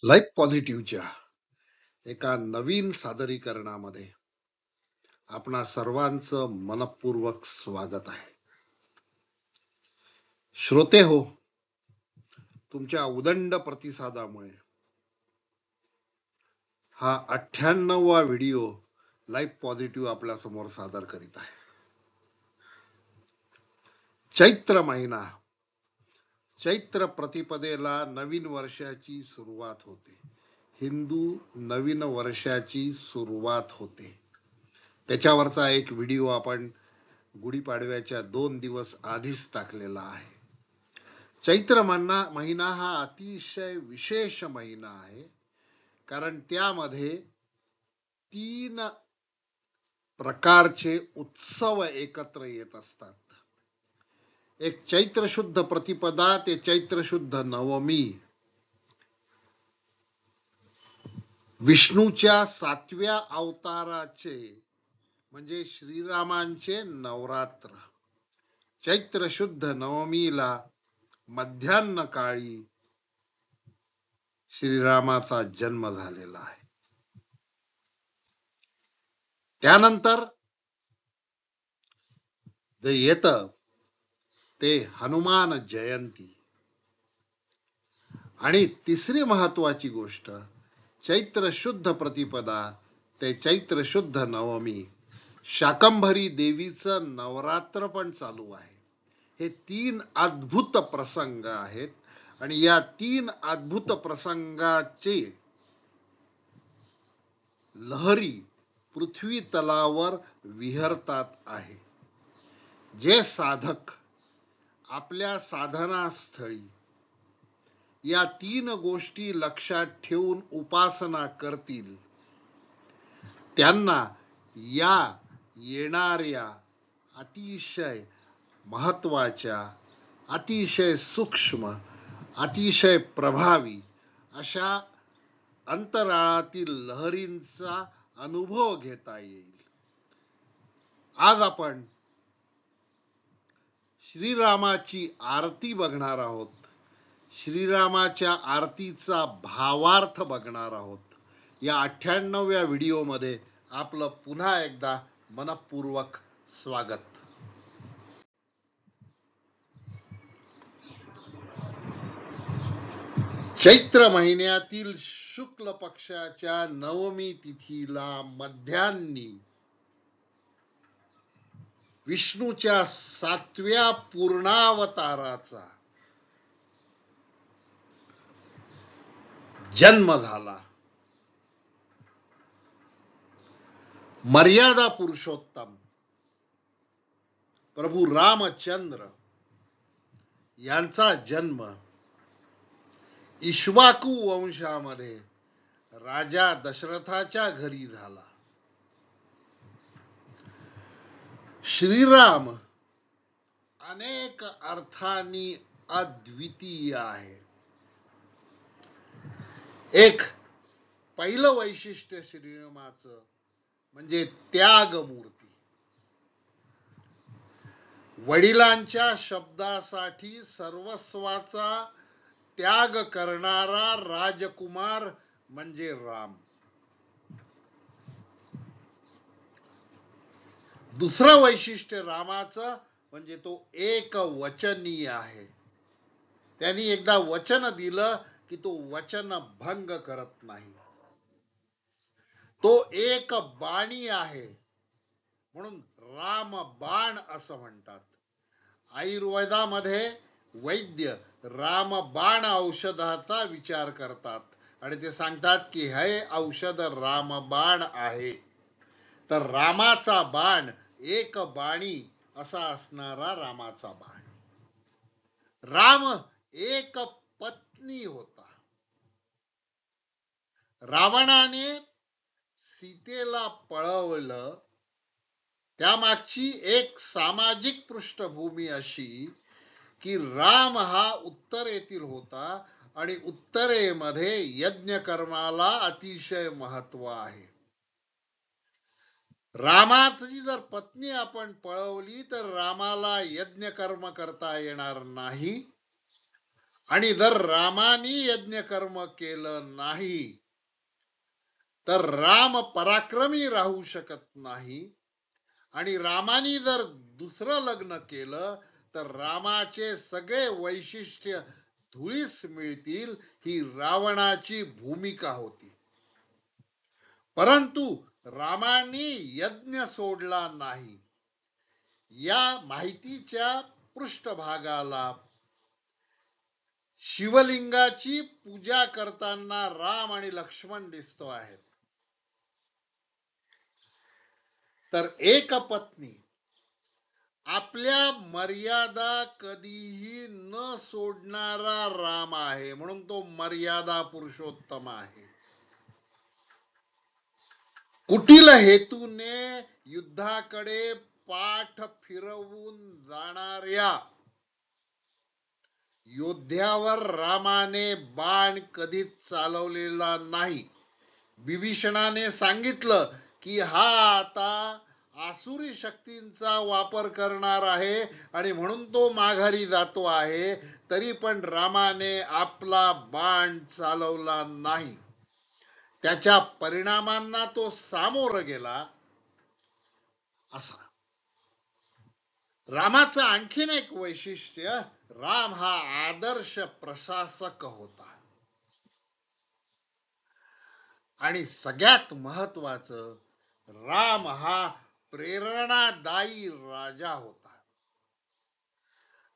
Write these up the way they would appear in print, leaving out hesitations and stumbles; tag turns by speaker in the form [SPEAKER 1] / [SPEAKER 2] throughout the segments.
[SPEAKER 1] Life पॉझिटिव्हच्या एका नवीन सादरीकरणामध्ये आपणा सर्वांचं मनपूर्वक स्वागत आहे. श्रोते हो, तुमच्या उदंड प्रतिसादामुळे हा 98वा व्हिडिओ लाईफ पॉझिटिव्ह आपल्या समोर सादर करीत आहे. चैत्र महिना, चैत्र प्रतिपदेला नवीन वर्षाची सुरुवात होते. हिंदू नवीन वर्षाची सुरुवात होते. त्याच्यावरचा एक व्हिडिओ आपण गुढीपाडव्याच्या 2 दिवस आधीच टाकलेला आहे. चैत्र महिना हा अतिशय विशेष महिना आहे, कारण त्यामध्ये 3 प्रकारचे उत्सव एकत्र येत असतात. एक चैत्र शुद्ध प्रतिपदा ते चैत्र शुद्ध नवमी, विष्णूच्या 7व्या अवताराचे म्हणजे श्रीरामांचे नवरात्र. चैत्र शुद्ध नवमीला मध्यान्ह काळी श्रीरामाचा जन्म झालेला आहे. त्यानंतर जे येतं ते हनुमान जयंती. आणि तिसरी महत्वाची गोष्ट, चैत्र शुद्ध प्रतिपदा ते चैत्र शुद्ध नवमी शाकंभरी देवीचं नवरात्र पण चालू आहे. हे 3 अद्भुत प्रसंग आहेत आणि या 3 अद्भुत प्रसंगाचे लहरी पृथ्वी तलावर विहरतात आहे. जे साधक आपल्या साधनास्थळी या 3 गोष्टी लक्षात ठेवून उपासना करतील, त्यांना या येणाऱ्या अतिशय महत्वाच्या, अतिशय सूक्ष्म, अतिशय प्रभावी अशा अंतराळातील लहरींचा अनुभव घेता येईल. आज आपण श्रीरामाची आरती बघणार आहोत. श्रीरामाच्या आरतीचा भावार्थ बघणार आहोत. या 98व्या व्हिडिओमध्ये आपलं पुन्हा एकदा मनपूर्वक स्वागत. चैत्र महिन्यातील शुक्ल पक्षाच्या नवमी तिथीला मध्यान्ही विष्णूच्या 7व्या पूर्णावताराचा जन्म झाला. मर्यादा पुरुषोत्तम प्रभू रामचंद्र यांचा जन्म इक्ष्वाकू वंशामध्ये राजा दशरथाच्या घरी झाला. श्रीराम अनेक अर्थांनी अद्वितीय आहे. एक पहिलं वैशिष्ट्य श्रीरामाचं म्हणजे त्यागमूर्ती. वडिलांच्या शब्दासाठी सर्वस्वाचा त्याग करणारा राजकुमार म्हणजे राम. दुसरं वैशिष्ट्य रामाचं म्हणजे तो एक वचनीय आहे. त्यांनी एकदा वचन दिलं की तो वचन भंग करत नाही. तो एक बाणी आहे, म्हणून राम बाण असं म्हणतात. आयुर्वेदामध्ये वैद्य रामबाण औषधाचा विचार करतात आणि ते सांगतात की हे औषध रामबाण आहे. तर रामाचा बाण एक बाणी असा असणारा रामाचा बाण. राम एक पत्नी होता. रावणाने सीतेला पळवलं, त्यामागची एक सामाजिक पृष्ठभूमी अशी की राम हा उत्तरेतील होता आणि उत्तरेमध्ये यज्ञ कर्माला अतिशय महत्व आहे. रामाची जर पत्नी आपण पळवली तर रामाला यज्ञ कर्म करता येणार नाही आणि जर रामानी यज्ञ कर्म केलं नाही तर राम पराक्रमी राहू शकत नाही. आणि रामानी जर दुसरं लग्न केलं तर रामाचे सगळे वैशिष्ट्य धुळीस मिळतील, ही रावणाची भूमिका होती. परंतु रामानी यज्ञ सोडला नाही. या माहितीच्या पृष्ठभागाला शिवलिंगाची पूजा करताना राम आणि लक्ष्मण दिसतो आहेत. तर एक पत्नी आपल्या मर्यादा कधीही न सोडणारा राम आहे, म्हणून तो मर्यादा पुरुषोत्तम आहे. कुटील हेतूने युद्धाकडे पाठ फिरवून जाणाऱ्या योद्ध्यावर रामाने बाण कधीच चालवलेला नाही. विभीषणाने सांगितलं की हा आता आसुरी शक्तींचा वापर करणार आहे आणि म्हणून तो माघारी जातो आहे, तरी पण रामाने आपला बाण चालवला नाही. त्याच्या परिणामांना तो सामोर गेला. असा रामाचं आणखीन एक वैशिष्ट्य, राम हा आदर्श प्रशासक होता. आणि सगळ्यात महत्वाचं, राम हा प्रेरणादायी राजा होता.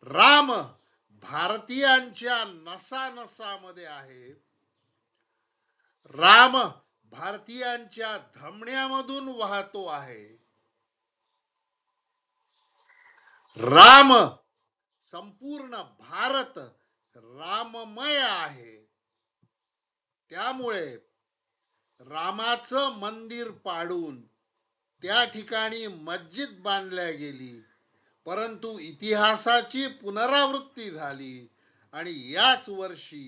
[SPEAKER 1] राम भारतीयांच्या नसानसामध्ये आहे. राम भारतीयांच्या धमन्यामधून वाहतो आहे. राम संपूर्ण भारत राममय आहे. त्यामुळे रामाचं मंदिर पाडून त्या ठिकाणी मस्जिद बांधल्या गेली. परंतु इतिहासाची पुनरावृत्ती झाली आणि याच वर्षी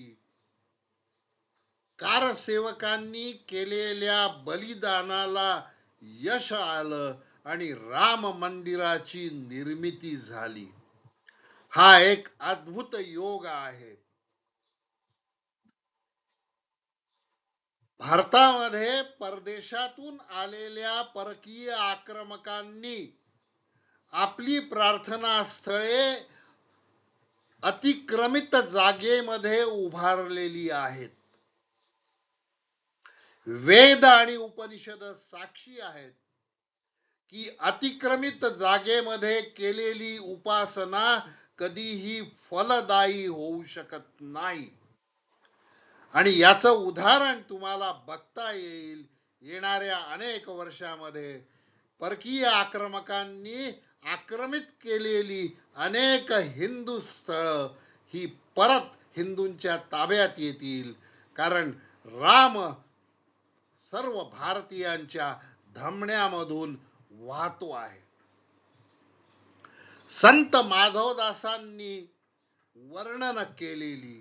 [SPEAKER 1] कारसेवकांनी केलेल्या बलिदानाला यश आलं आणि राम मंदिराची निर्मिती झाली. हा एक अद्भुत योग आहे. भारतामध्ये परदेशातून आलेल्या परकीय आक्रमकांनी आपली प्रार्थना स्थळे अतिक्रमित जागेमध्ये उभारलेली आहेत. वेद आणि उपनिषद साक्षी आहेत की अतिक्रमित जागेमध्ये केलेली उपासना कधीही फलदायी होऊ शकत नाही. आणि याचं उदाहरण तुम्हाला बघता येईल. येणाऱ्या अनेक वर्षामध्ये परकीय आक्रमकांनी आक्रमित केलेली अनेक हिंदू स्थळ ही परत हिंदूंच्या ताब्यात येतील, कारण राम सर्व भारतीयांच्या धमन्यामधून वाहतो आहे. संत माधवदासांनी वर्णन केलेली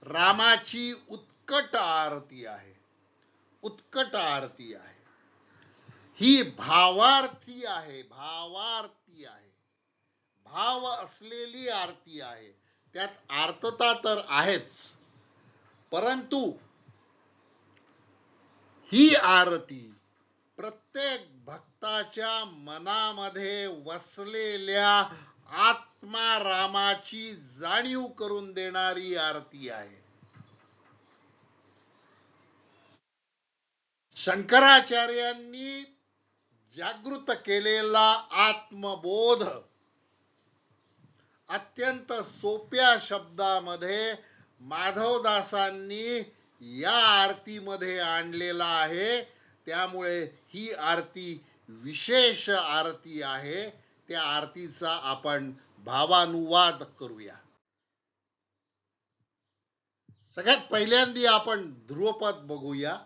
[SPEAKER 1] रामाची उत्कट आरती आहे. उत्कट आरती आहे ही भावार्थी आहे. भावार्थी आहे, भाव असलेली आरती आहे. त्यात आर्तता तर आहेच, परंतु ही आरती प्रत्येक भक्ताच्या मनामध्ये वसलेल्या आत्मा रामाची जाणीव करून देणारी आरती आहे. शंकराचार्यांनी जागृत केलेला आत्मबोध अत्यंत सोप्या शब्दामध्ये माधवदासांनी या आरतीमध्ये आणलेला आहे. त्यामुळे ही आरती विशेष आरती आहे. त्या आरतीचा आपण भावानुवाद करूया. सगळ्यात पहिल्यांदा आपण ध्रुवपद बघूया.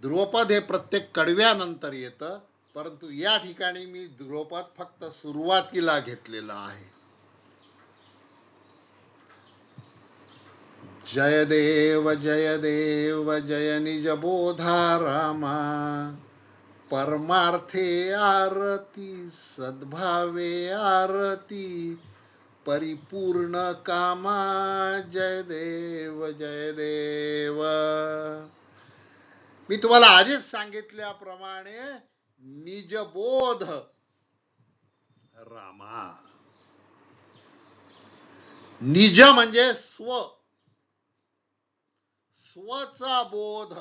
[SPEAKER 1] ध्रुवपद हे प्रत्येक कडव्यानंतर येतं, परंतु या ठिकाणी मी ध्रुवपद फक्त सुरुवातीला घेतलेला आहे. जय देव जय निज बोधा रामा, परमार्थे आरती सद्भावे आरती, परिपूर्ण कामा जय देव जय देव. मी तुम्हाला आधीच सांगितल्याप्रमाणे निजबोध रामा. निज म्हणजे स्वचा बोध,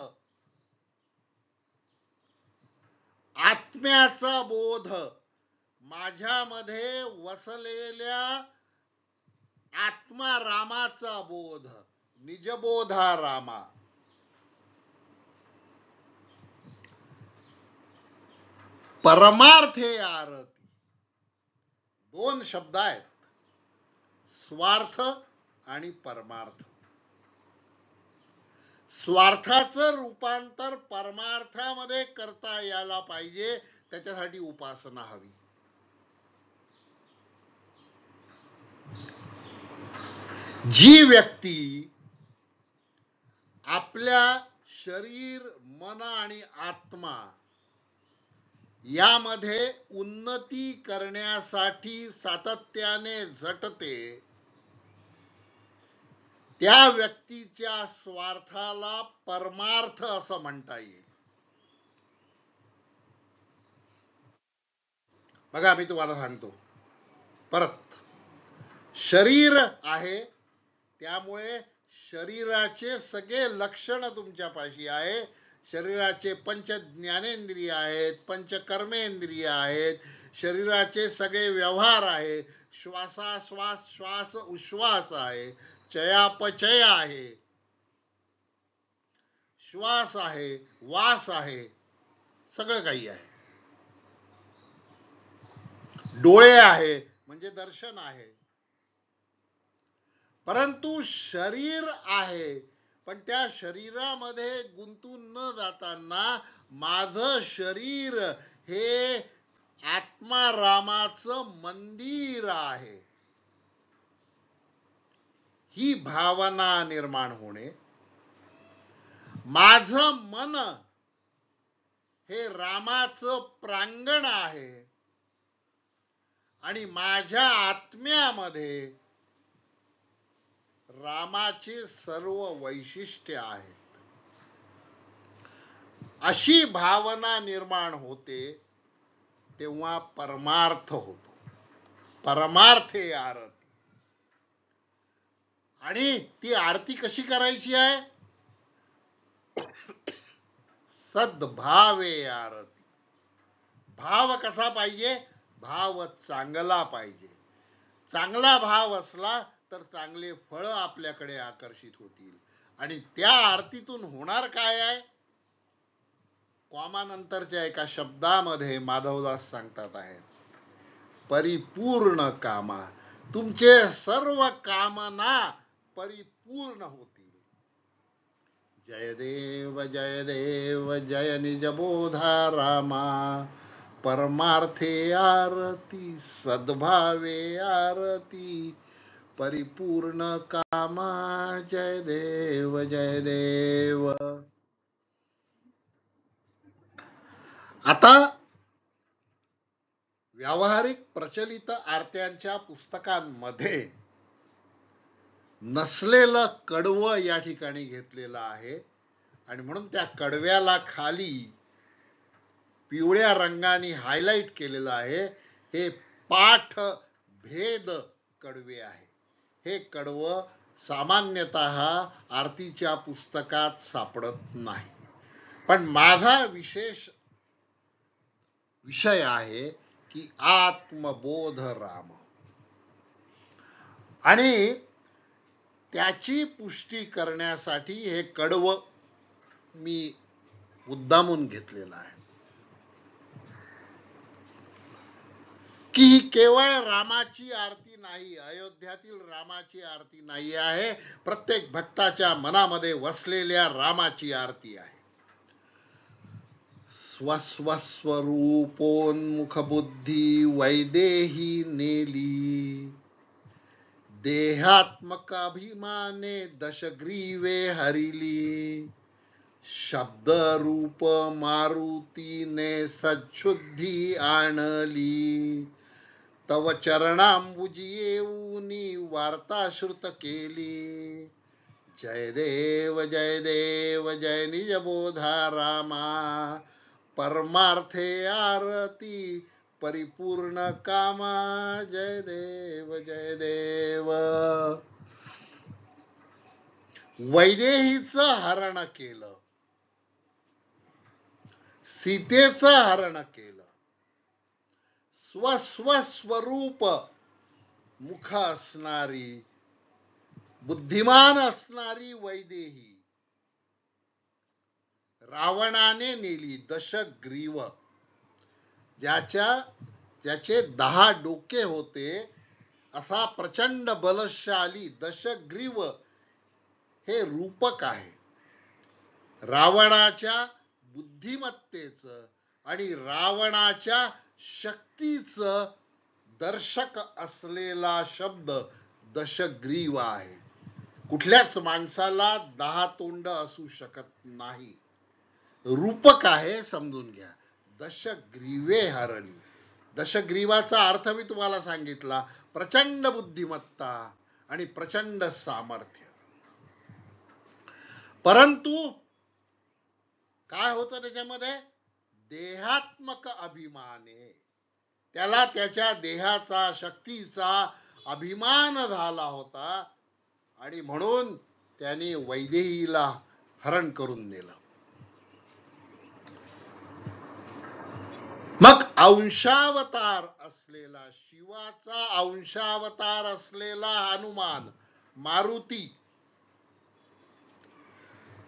[SPEAKER 1] आत्म्याचा बोध, माझ्यामध्ये वसलेल्या आत्मा रामाचा बोध, निजबोधा रामा. परमार्थे आरती, दोन शब्द आहेत, स्वार्थ आणि परमार्थ. स्वार्थाचं रूपांतर परमार्थामध्ये करता यायला पाहिजे, त्याच्यासाठी उपासना हवी. जी व्यक्ती आपल्या शरीर, मन आणि आत्मा यामध्ये उन्नती करण्यासाठी सातत्याने झटते, त्या व्यक्तीच्या स्वार्थाला परमार्थ असं म्हणता येईल. बघा, मी तुम्हाला सांगतो परत. शरीर आहे, त्यामुळे शरीराचे सगळे लक्षण तुमच्यापाशी आहे. शरीराचे पंच ज्ञानेंद्रिय आहेत, पंच कर्मेंद्रिय आहेत, शरीराचे सगळे व्यवहार आहे. श्वासाश्वास, श्वास उश्वास आहे, चयापचय आहे, श्वास आहे, वास आहे, सगळं काही आहे. डोळे आहे म्हणजे दर्शन आहे. परंतु शरीर आहे, पण त्या शरीरामध्ये गुंतून न जाताना माझं शरीर हे आत्मा रामाचं मंदिर आहे, ही भावना निर्माण होणे. माझं मन हे रामाचं प्रांगण आहे आणि माझ्या आत्म्यामध्ये रामाचे सर्व वैशिष्ट्य आहेत, अशी भावना निर्माण होते, तेव्हा परमार्थ होतो. परमार्थे आरती. आणि ती आरती कशी करायची आहे? सद्भावे आरती. भाव कसा पाहिजे? भाव चांगला पाहिजे. चांगला भाव असला तर चांगले फळ आपल्याकडे आकर्षित होतील. आणि त्या आरतीतून होणार काय आहे? कॉमानंतरच्या एका शब्दामध्ये माधवदास सांगतात आहेत, परिपूर्ण कामा. तुमचे सर्व कामना परिपूर्ण होतील. जय देव जय देव जय निजबोधा रामा. परमार्थे आरती, सद्भावे आरती, परिपूर्ण कामा जय देव जय देव. आता व्यावहारिक प्रचलित आरत्यांच्या पुस्तकांमध्ये नसलेलं कडवं या ठिकाणी घेतलेलं आहे आणि म्हणून त्या कडव्याला खाली पिवळ्या रंगाने हायलाइट केलेलं आहे. हे पाठ भेद कडवे आहे. हे कडवं सामान्यतः आरतीच्या पुस्तकात सापडत नाही. पण माझा विशेष विषय आहे की आत्मबोध राम, आणि त्याची पुष्टी करण्यासाठी हे कडवं मी मुद्दामून घेतलेलं आहे की ही केवळ रामाची आरती नाही, अयोध्यातील रामाची आरती नाही आहे, प्रत्येक भक्ताच्या मनामध्ये वसलेल्या रामाची आरती आहे. स्वस्वस्वरूपोन्मुख बुद्धी वैदेही नेली, देहात्मक अभिमाने दशग्रीवे हरिली, शब्द रूप मारुतीने सच्छुद्धी आणली, तव चरणांबुजी येऊनी वार्ता श्रुत केली. जय देव जय देव जय निज बोधा रामा, परमार्थे आरती परिपूर्ण कामा. जय देव जय देव. वैदेहीचं हरण केलं, सीतेचं हरण केलं. स्वस्वरूप मुख असणारी, बुद्धिमान असणारी वैदेही रावणाने नेली. दशग्रीव, ज्याचे 10 डोके होते असा प्रचंड बलशाली दशग्रीव हे रूपक आहे. रावणाच्या बुद्धिमत्तेचं आणि रावणाच्या शक्तीचं दर्शक असलेला शब्द दशग्रीव आहे. कुठल्याच माणसाला 10 तोंड असू शकत नाही. रूपक आहे, समजून घ्या. दशग्रीवे हरली. दशग्रीवाचा अर्थ मी तुम्हाला सांगितला. प्रचंड बुद्धिमत्ता आणि प्रचंड सामर्थ्य. परंतु काय होतं त्याच्यामध्ये? देहात्मक अभिमान आहे. त्याला त्याच्या देहाचा, शक्तीचा अभिमान झाला होता आणि म्हणून त्याने वैदेहीला हरण करून नेलं. मग अंशावतार असलेला, शिवाचा अंशावतार असलेला हनुमान मारुती,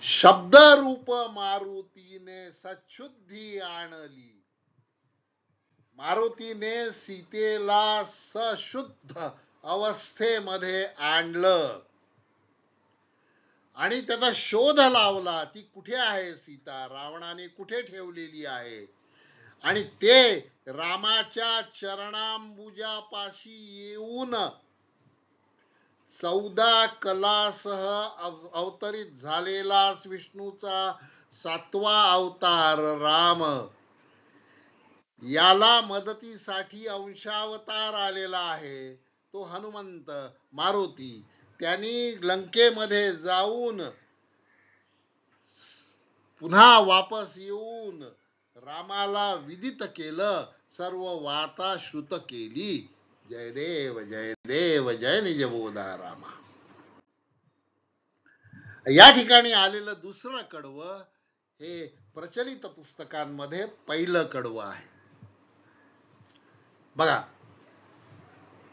[SPEAKER 1] शब्दरूप मारुतीने सच्छुद्धी आणली. मारुतीने सीतेला सशुद्ध अवस्थेमध्ये आणलं आणि त्याचा शोध लावला. ती कुठे आहे सीता, रावणाने कुठे ठेवलेली आहे. आणि ते रामाच्या चरणांबुजापाशी येऊन 14 कलासह अवतरित झालेला विष्णूचा 7वा अवतार राम, याला मदतीसाठी अंशावतार आलेला आहे. तो हनुमंत मारुती. त्यांनी लंकेमध्ये जाऊन पुन्हा वापस येऊन रामाला विदित केलं, सर्व वार्ता श्रुत केली. जय देव जय देव जय निज बोधा रामा. या ठिकाणी आलेलं दुसरं कडवं हे प्रचलित पुस्तकांमध्ये पहिलं कडवं आहे. बघा,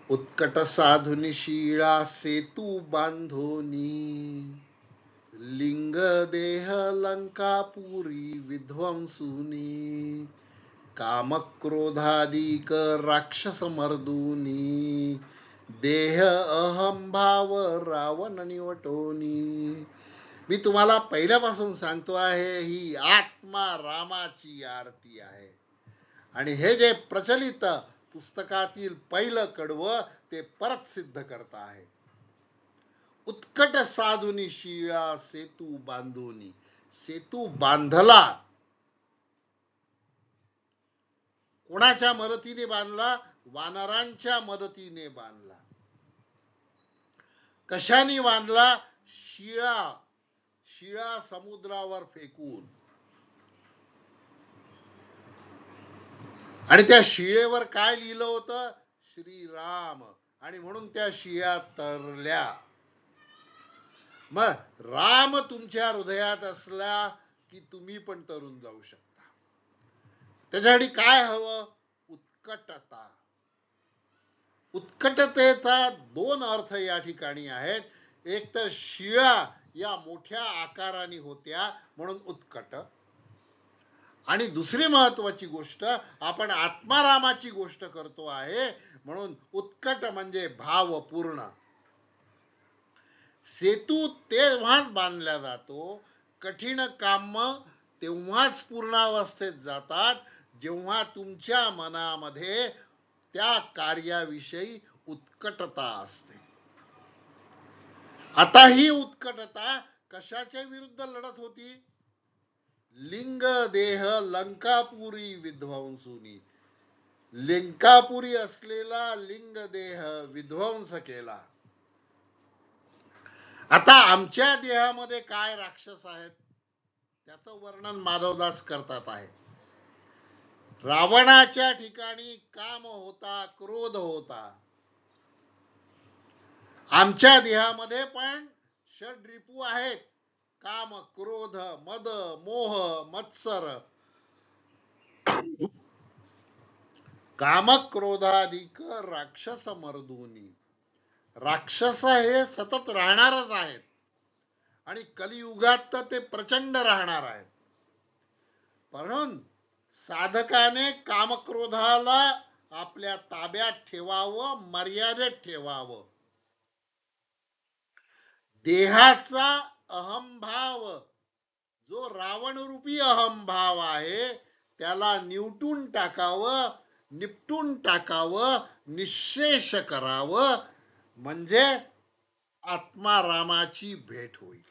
[SPEAKER 1] उत्कट साधुनी शिळा सेतू बांधोनी, लिंग देह लंकापुरी विध्वंसुनी, कामक्रोधादिक राक्षस मर्दुनी, देह अहंभाव रावण निवटोनी. मी तुम्हाला पहिल्यापासून सांगतो आहे, ही आत्मा रामाची आरती आहे. आणि हे जे प्रचलित पुस्तकातील पहिलं कडवं ते परत सिद्ध करत आहे. उत्कट साधुनी शिळा सेतू बांधोनी. सेतू बांधला. कोणाच्या मदतीने बांधला? वानरांच्या मदतीने बांधला. कशाने बांधला? शिळा समुद्रावर फेकून. आणि त्या शिळेवर काय लिहिलं होतं? श्रीराम. आणि म्हणून त्या शिळा तरल्या. मग राम तुमच्या हृदयात असला की तुम्ही पण तरून जाऊ शकता. त्याच्यासाठी काय हवं? उत्कटता. उत्कटतेचा 2 अर्थ या ठिकाणी आहेत. एक तर शिळा या मोठ्या आकाराने होत्या म्हणून उत्कट. आणि दुसरी महत्वाची गोष्ट, आपण आत्मारामाची गोष्ट करतो आहे म्हणून उत्कट म्हणजे भावपूर्ण. सेतू तेव्हाच बांधला जातो, कठीण काम तेव्हाच पूर्णावस्थेत जातात जेव्हा तुमच्या मनामध्ये त्या कार्याविषयी उत्कटता असते. आता ही उत्कटता कशाच्या विरुद्ध लढत होती? लिंग देह लंकापुरी विध्वंसुनी. लिंकापुरी असलेला लिंगदेह विध्वंस केला. आता आमच्या देहामध्ये काय राक्षस आहेत त्याचं वर्णन माधवदास करतात आहे. रावणाच्या ठिकाणी काम होता, क्रोध होता. आमच्या देहामध्ये पण षड्रिपू आहेत. काम, क्रोध, मद, मोह, मत्सर. काम क्रोधाधिक राक्षस मर्दुनी. राक्षस हे सतत राहणारच आहेत आणि कलियुगात तर ते प्रचंड राहणार आहेत. म्हणून साधकाने कामक्रोधाला आपल्या ताब्यात ठेवावं, मर्यादेत ठेवावं. देहाचा अहंभाव, जो रावण रूपी अहंभाव आहे, त्याला निवटून टाकावं, निपटून टाकावं, निःशेष करावं, म्हणजे आत्मारामाची भेट होईल.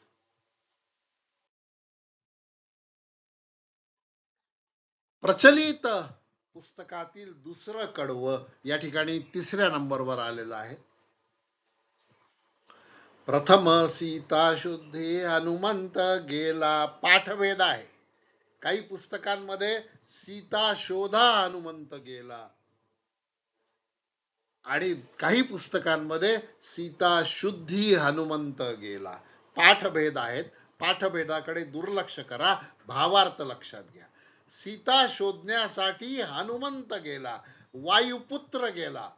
[SPEAKER 1] प्रचलित पुस्तकातील दुसरं कडवं या ठिकाणी 3ऱ्या नंबरवर आलेलं आहे. प्रथम सीता शुद्धी हनुमंत गेला. पाठभेद आहे. काही पुस्तकांमध्ये सीता शोधा हनुमंत गेला आणि काही पुस्तकांमध्ये सीता शुद्धी हनुमंत गेला. पाठभेद आहेत. पाठभेदाकडे दुर्लक्ष करा, भावार्थ लक्षात घ्या. सीता शोधण्यासाठी हनुमंत गेला, वायुपुत्र गेला,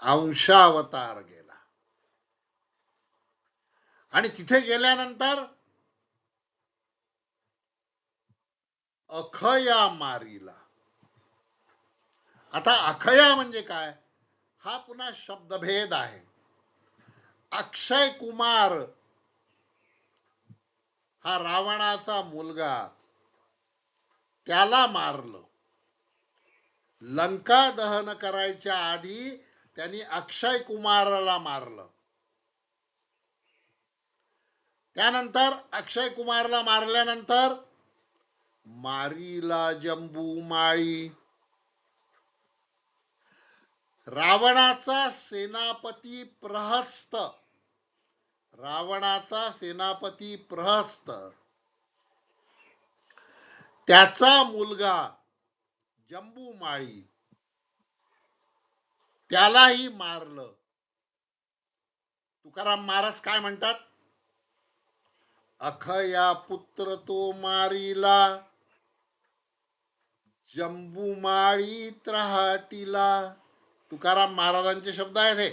[SPEAKER 1] अंशावतार गेला. आणि तिथे गेल्यानंतर अखया मारिला. आता अखया म्हणजे काय, हा पुन्हा शब्दभेद आहे. अक्षय कुमार हा रावणाचा मुलगा, त्याला मारलं. लंका दहन करायच्या आधी त्यांनी अक्षय कुमाराला मारलं. त्यानंतर अक्षय कुमारला मारल्यानंतर मारीला जंबू माळी. रावणाचा सेनापती प्रहस्त, रावणाचा सेनापती प्रहस्त, त्याचा मुलगा जंबूमाळी, त्यालाही मारलं. तुकाराम महाराज काय म्हणतात, अखया पुत्र तो मारिला, जंबूमाळी त्राटीला. तुकाराम महाराजांचे शब्द आहेत हे.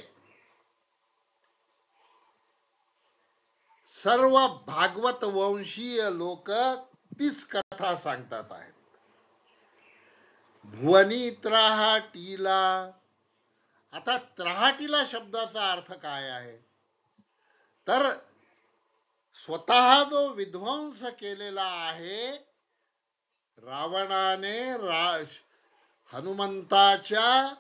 [SPEAKER 1] सर्व भागवत वंशीय लोक तीच कथा सांगतात आहेत. भुवनी त्राटीला. आता त्राटीला शब्दाचा अर्थ काय आहे, तर स्वतः जो विध्वंस केलेला आहे रावणाने, हनुमंताच्या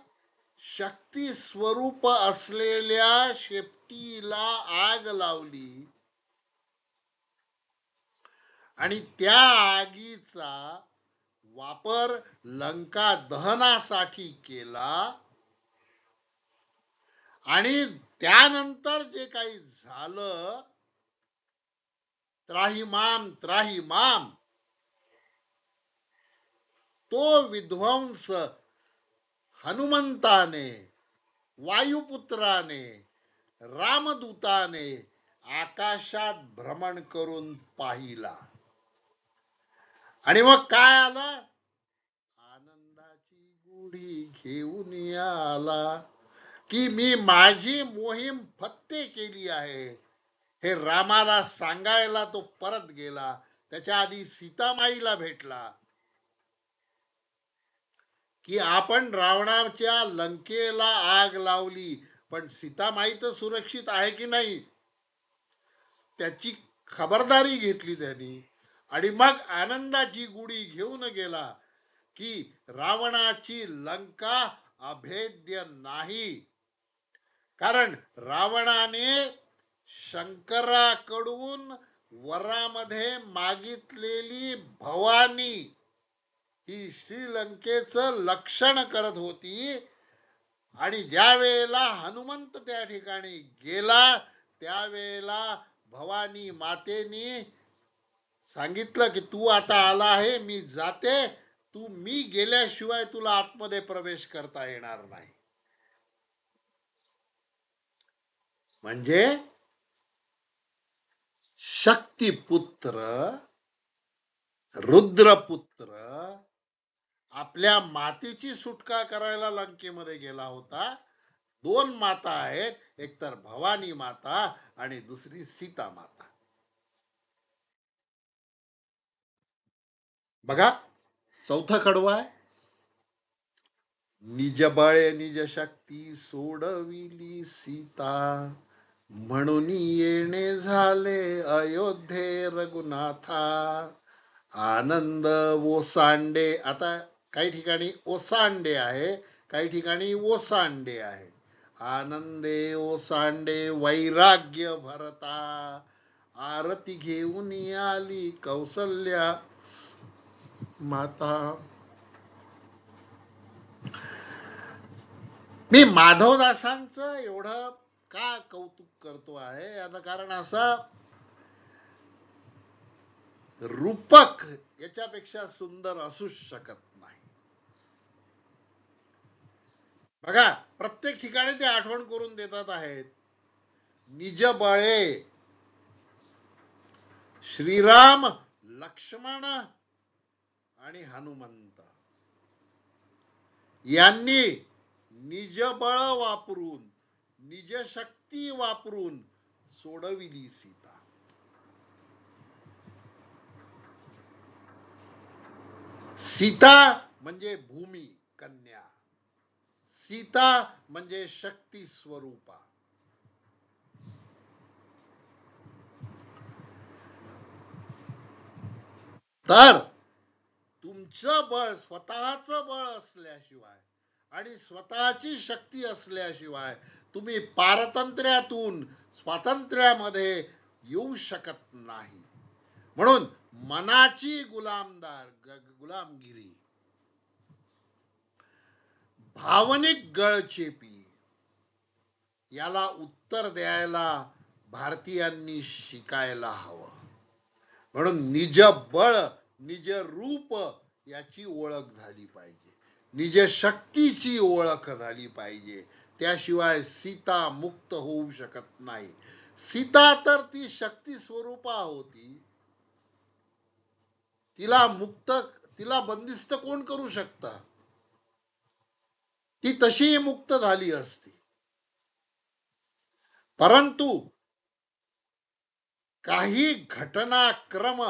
[SPEAKER 1] शक्ती स्वरूप असलेल्या शेपटीला आग लावली आणि त्या आगीचा वापर लंका दहनासाठी केला. आणि त्यानंतर जे काही झालं, त्राहिमाम त्राहिमाम, तो विध्वंस हनुमंताने, वायुपुत्राने, रामदूताने आकाशात भ्रमण करून पाहिला. आणि मग काय आलं, आनंदाची गुढी घेऊन आला की मी माझी मोहीम फत्ते केली आहे. हे रामाला सांगायला तो परत गेला. त्याच्या आधी सीतामाईला भेटला की आपण रावणाच्या लंकेला आग लावली, पण सीतामाई तर सुरक्षित आहे की नाही त्याची खबरदारी घेतली त्यांनी. आणि मग आनंदाची गुढी घेऊन गेला की रावणाची लंका अभेद्य नाही. कारण रावणाने शंकराकडून वरामध्ये मागितलेली भवानी ही श्रीलंकेचं लक्षण करत होती. आणि ज्या वेळेला हनुमंत त्या ठिकाणी गेला त्यावेळेला भवानी मातेनी सांगितलं की तू आता आला आहे, मी जाते, मी गेल्याशिवाय तुला आतमध्ये प्रवेश करता येणार नाही. म्हणजे शक्तिपुत्र रुद्रपुत्र आपल्या मातेची सुटका करायला लंकेमध्ये गेला होता. दोन माता आहेत, एक तर भवानी माता आणि दुसरी सीता माता. बघा चौथा कडवा आहे, निज बळे निज शक्ती सोडविली सीता, म्हणून येणे झाले अयोध्ये रघुनाथा. आनंद ओसांडे, आता काही ठिकाणी ओसांडे आहे, काही ठिकाणी ओसांडे आहे. आनंदे ओसांडे वैराग्य भरता, आरती घेऊन आली कौसल्या माता. मी माधवदासांचं एवढं का कौतुक करतो आहे, याचं कारण असं, रूपक याच्यापेक्षा सुंदर असूच शकत नाही. बघा प्रत्येक ठिकाणी ते आठवण करून देतात आहेत. निज बळे श्रीराम, लक्ष्मण आणि हनुमंत यांनी निज बळ वापरून, निज शक्ती वापरून सोडविली सीता. सीता म्हणजे भूमी कन्या, सीता म्हणजे शक्ती स्वरूपा. तर तुमचं बळ, स्वतःचं बळ असल्याशिवाय आणि स्वतःची शक्ती असल्याशिवाय तुम्ही पारतंत्र्यातून स्वातंत्र्यामध्ये येऊ शकत नाही. म्हणून मनाची गुलामगिरी, भावनिक गळचेपी याला उत्तर द्यायला भारतीयांनी शिकायला हवं. म्हणून निज बळ निज रूप याची ओळख झाली पाहिजे, निज शक्तीची ओळख झाली पाहिजे. त्याशिवाय सीता मुक्त होऊ शकत नाही. सीता तर ती शक्ती स्वरूपा होती, तिला बंदिस्त कोण करू शकता? ती तशीही मुक्त झाली असती. परंतु काही घटनाक्रम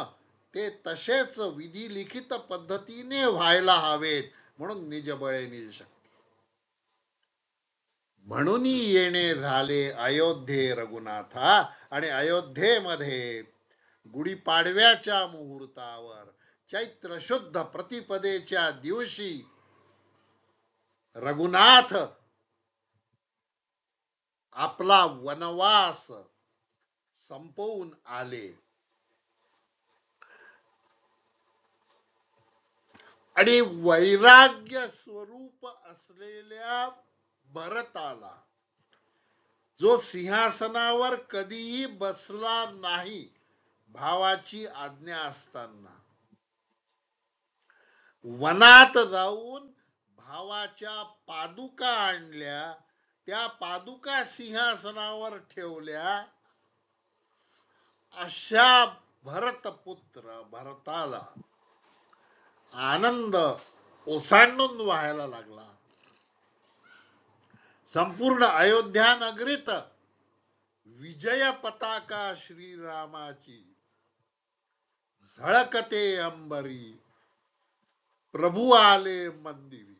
[SPEAKER 1] ते तसेच विधिलिखित पद्धतीने व्हायला हवेत. म्हणून निज बळे निज शक्ती. म्हणून येणे झाले अयोध्ये रघुनाथा. आणि अयोध्येमध्ये गुढीपाडव्याच्या मुहूर्तावर चैत्र शुद्ध प्रतिपदेच्या दिवशी रघुनाथ आपला वनवास संपवून आले. आणि वैराग्य स्वरूप असलेल्या भरताला, जो सिंहासनावर कधीही बसला नाही भावाची आज्ञा असताना, वनात जाऊन भावाच्या पादुका आणल्या, त्या पादुका सिंहासनावर ठेवल्या. अशा भरतपुत्र भरताला आनंद ओसांडून व्हायला लागला. संपूर्ण अयोध्या नगरीत विजय पताका श्रीरामाची झळकते अंबरी. प्रभू आले मंदिरी,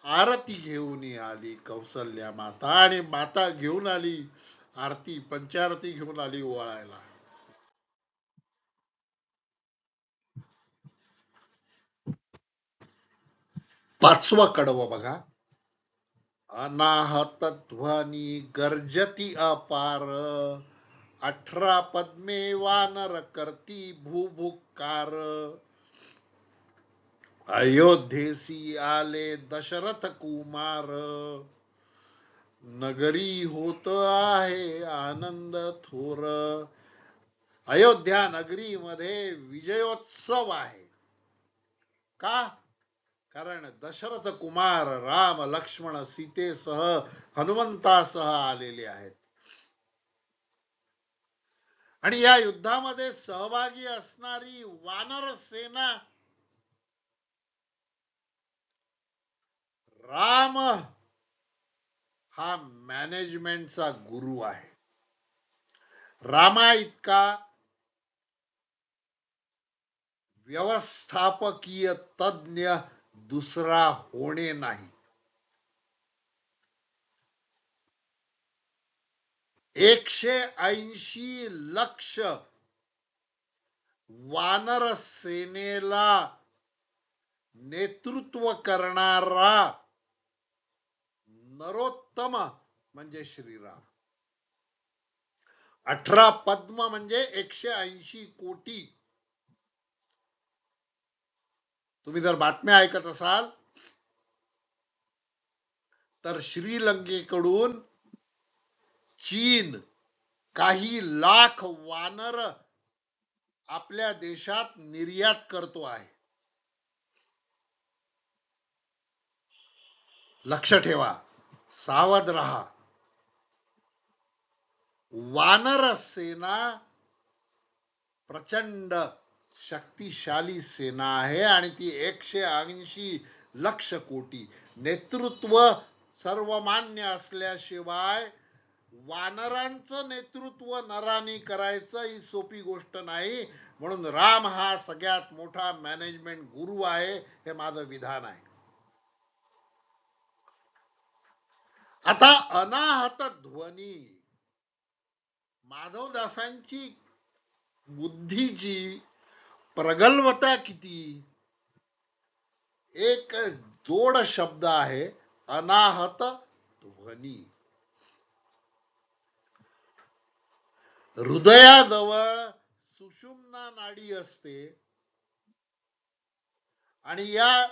[SPEAKER 1] आरती घेऊन आली कौसल्या माता. आणि माता घेऊन आली आरती, पंचारती घेऊन आली ओवाळायला. पाचवा कडवं बघा, अनाहत ध्वनी गर्जती अपार, 18 पद्मे वानर करती भूभुकार, अयोध्येसी आले दशरथ कुमार, नगरी होत आहे आनंद थोर. अयोध्या नगरीमध्ये विजयोत्सव आहे. का? कारण दशरथ कुमार राम लक्ष्मण सीतेसह हनुमंतासह आलेले आहेत. आणि या युद्धामध्ये सहभागी असणारी वानर सेना राम हा मॅनेजमेंटचा गुरु आहे. रामा इतका व्यवस्थापकीय तज्ञ दुसरा होणे नाही. 180 लक्ष वानर सेनेला नेतृत्व करणारा नरोत्तम म्हणजे श्रीराम. 18 पद्म म्हणजे 180 कोटी. तुम्ही जर बातम्या ऐकत असाल तर श्रीलंकेकडून चीन काही लाख वानर आपल्या देशात निर्यात करतो आहे. लक्ष ठेवा, सावध रहा. वानर सेना प्रचंड शक्तिशाली सेना आहे आणि ती 180 लक्ष कोटी. नेतृत्व सर्वमान्य असल्याशिवाय वानरांचं नेतृत्व नराने करायचं ही सोपी गोष्ट नाही. म्हणून राम हा सगळ्यात मोठा मॅनेजमेंट गुरु आहे, हे माझं विधान आहे. आता अनाहत ध्वनी, माधवदासांची बुद्धीची प्रगल्भता किती. एक जोड शब्द आहे, अनाहत ध्वनी. हृदयाजवळ सुषुम्ना नाडी असते आणि या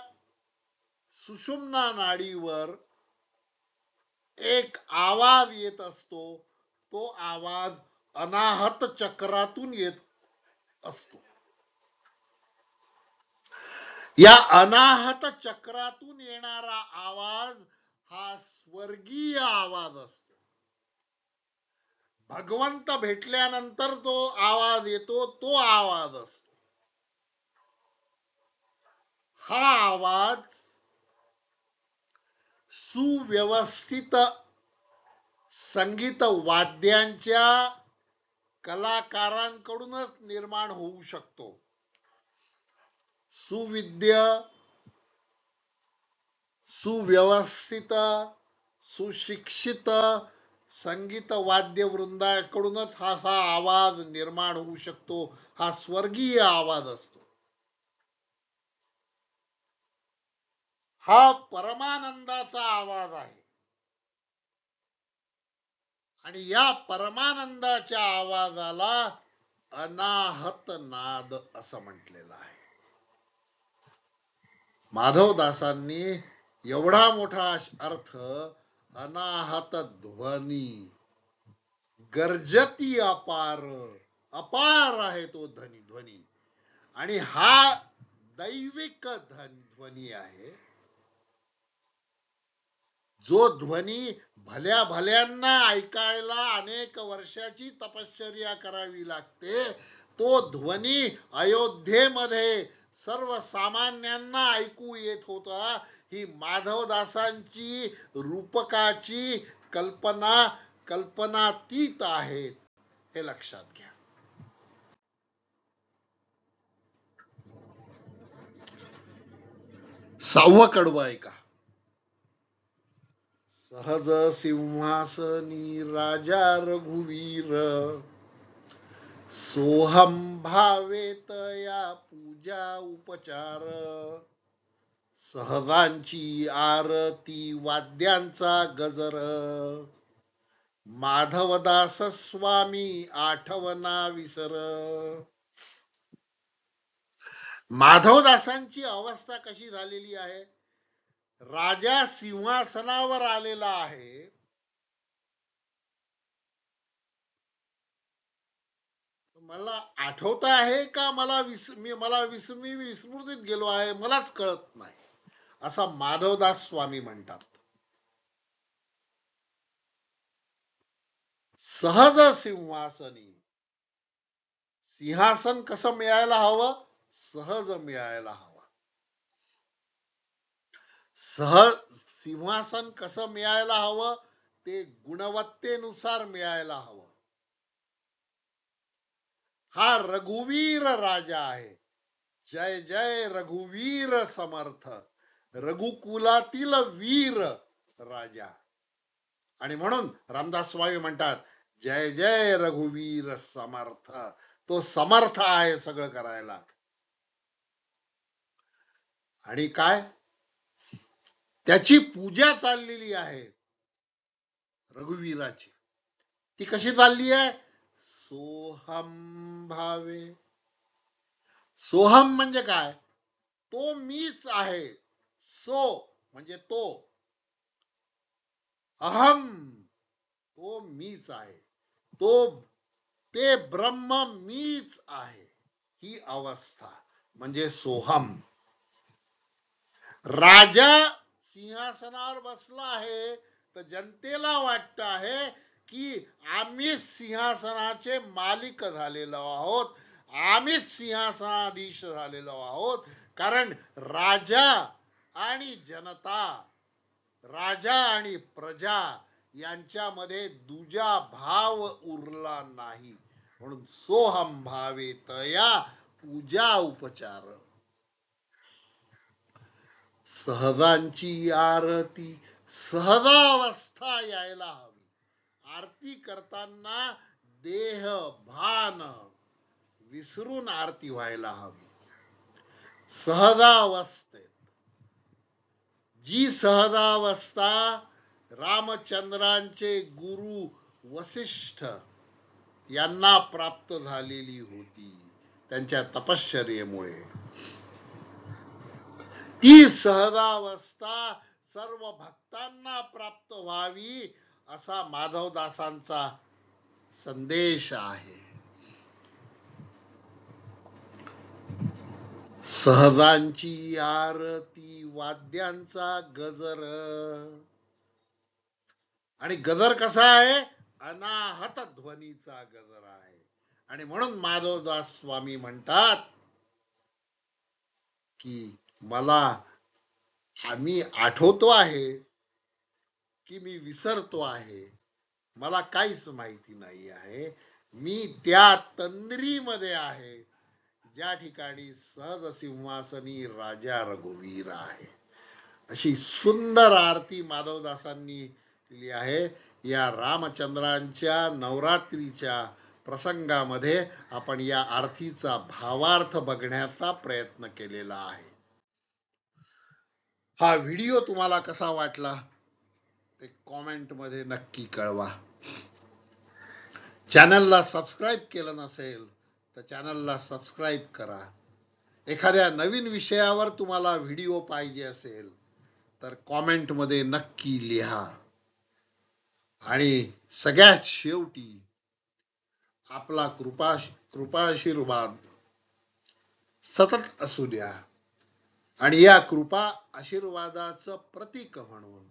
[SPEAKER 1] सुषुम्ना नाडीवर एक आवाज येत असतो. तो आवाज अनाहत चक्रातून येत असतो. या अनाहत चक्रातून येणारा आवाज हा स्वर्गीय आवाज असतो. भगवंत भेटल्यानंतर तो आवाज येतो, तो आवाज असतो. हा आवाज सुव्यवस्थित संगीत वाद्यांच्या कलाकारांकडूनच निर्माण होऊ शकतो. सुविद्य, सुव्यवस्थित, सुशिक्षित संगीत वाद्य वृंदाकडूनच हा आवाज निर्माण होऊ शकतो. हा स्वर्गीय आवाज असतो. हा परमानंदाचा आवाज आहे आणि या परमानंदाच्या आवाजाला अनाहत नाद असं म्हटलेलं आहे. माधवदासांनी एवढा मोठा अर्थ, अनाहत ध्वनी, गर्जती अपार, अपार आहे तो ध्वनी. आणि हा दैविक ध्वनी आहे. जो ध्वनी भल्या भल्यांना ऐकायला अनेक वर्षाची तपश्चर्या करावी लागते, तो ध्वनी अयोध्येमध्ये सर्वसामान्यांना ऐकू येत होता. ही माधवदासांची रूपकाची कल्पनातीत आहे, हे लक्षात घ्या. सहावं कडवं ऐका. सहज सिंहासनी राजा रघुवीर, सोहम भावेत या पूजा उपचार, सहजांची आरती वाद्यांचा गजर, माधवदास स्वामी आठवना विसर. माधवदासांची अवस्था कशी झालेली आहे? राजा सिंहासनावर आलेला आहे, मला आठवत आहे का मला मी विस्मृतीत गेलो आहे, मलाच कळत नाही, असा माधवदास स्वामी म्हणतात. सहज सिंहासनी. सिंहासन कसं मिळायला हवं? सहज मिळायला हवं. सिंहासन कसं मिळायला हवं? ते गुणवत्तेनुसार मिळायला हवं. हा रघुवीर राजा आहे. जय जय रघुवीर समर्थ. रघुकुलातील वीर राजा. आणि म्हणून रामदास स्वामी म्हणतात, जय जय रघुवीर समर्थ. तो समर्थ आहे सगळं करायला. आणि काय, त्याची पूजा चाललेली आहे रघुवीराची. ती कशी चालली आहे? सोहम भावे. सोहम म्हणजे काय? तो मीच आहे. सो म्हणजे तो, अहम तो मीच आहे, ते ब्रह्म मीच आहे, ही अवस्था म्हणजे सोहम. राजा सिंहासनावर बसला आहे तर जनतेला वाटत आहे की आम्ही सिंहासनाचे मालिक झालेलो आहोत, आम्हीच सिंहासनाधीश झालेलो आहोत. कारण राजा आणि जनता, राजा आणि प्रजा यांच्यामध्ये दुजा भाव उरला नाही. म्हणून सोहम भावे तया पूजा उपचार. सहजांची आरती, सहजावस्था यायला हवी. आरती करताना देह भान विसरून आरती व्हायला हवी. सहजावस्थेत, जी सहजावस्था रामचंद्रांचे गुरु वसिष्ठ यांना प्राप्त झालेली होती त्यांच्या तपश्चर्येमुळे, ती सहजावस्था सर्व भक्तांना प्राप्त व्हावी असा माधवदासांचा संदेश आहे. सहजांची आरती, वाद्यांचा गजर. आणि गजर कसा आहे? अनाहत ध्वनीचा गजर आहे. आणि म्हणून माधवदास स्वामी म्हणतात की मी आठवतो आहे की मी विसरतो आहे, मला काहीच माहिती नाही आहे. मी त्या तंद्रीमध्ये आहे ज्या ठिकाणी सहज सिंहासनी राजा रघुवीर आहे. अशी सुंदर आरती माधवदासांनी केली आहे. या रामचंद्रांच्या नवरात्रीच्या प्रसंगामध्ये आपण या आरतीचा भावार्थ बघण्याचा प्रयत्न केलेला आहे. हा व्हिडिओ तुम्हाला कसा वाटला ते कॉमेंट मध्ये नक्की कळवा. चॅनलला सबस्क्राईब केलं नसेल तर चॅनलला सबस्क्राईब करा. एखाद्या नवीन विषयावर तुम्हाला व्हिडिओ पाहिजे असेल तर कॉमेंट मध्ये नक्की लिहा. आणि सगळ्यात शेवटी आपला कृपाशीर्वाद सतत असू द्या. आणि या कृपा आशीर्वादाचं प्रतीक म्हणून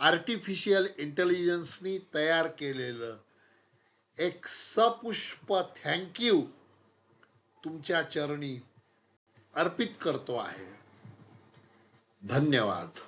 [SPEAKER 1] आर्टिफिशियल इंटेलिजन्सनी तयार केलेलं एक सपुष्प थँक्यू तुमच्या चरणी अर्पित करतो आहे. धन्यवाद.